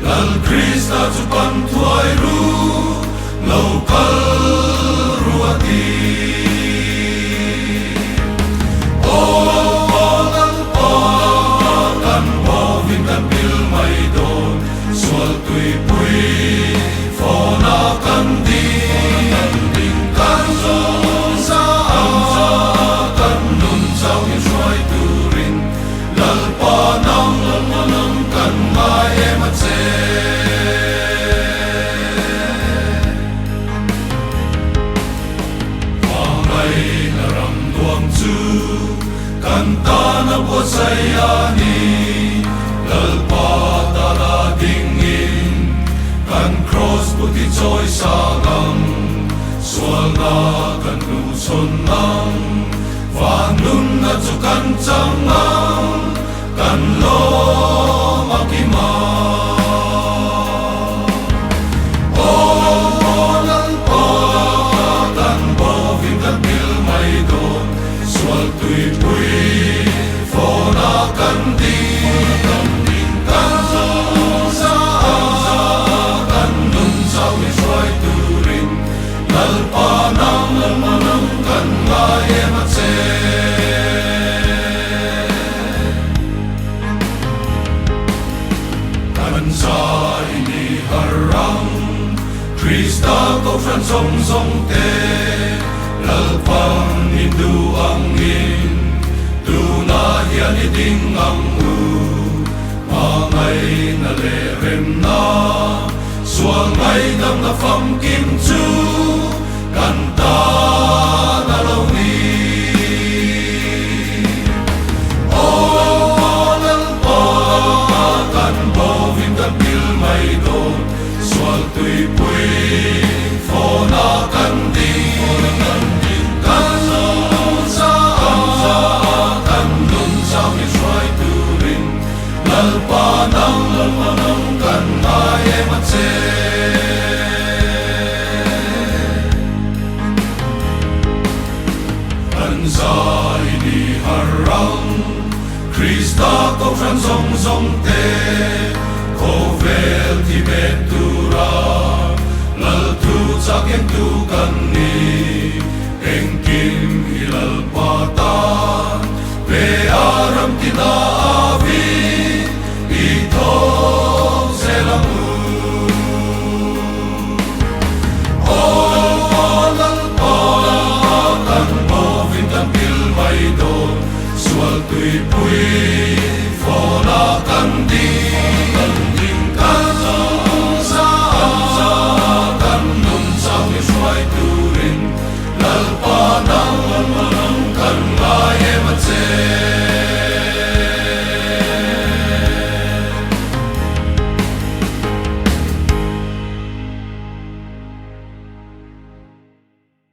lal Krista chu pan thuai ru local ruati kan bo vin kan bil mai don sual tui pui fona kan di kan zo sa kan nun sau in suai turin lal pa nang kan mai em che Kanta na po sayani lalpa tala dingin kan cross puti choy sagang sual na kan nuson nang vanun na chukan changang kan lo makima kan bo vin kan bil mai don sual tui pui fona kan di kan zo sa kan nun sau ni suai turin lal pa nang kan ngai em che kan sai ni harang Krista ko fran song te lal pang hindu angin tu na hian i ding ang u mangai na le rem na suang ngai dam na pham kim chu kan ta na lo ni lal pa kan bo vin kan bil mai don sual tui pui fona kan di kan zo sa kan nun sau ni suai turin lal pa nang kan mai em che kan sai ni harang Krista ko fran song te ko vel ti bet tu ra lal tu chak em tu kan ni eng kim hilal patan pe aram tina avi i thong selamu lal pa kan bo vin kan bil mai don sual tui pui fona kan di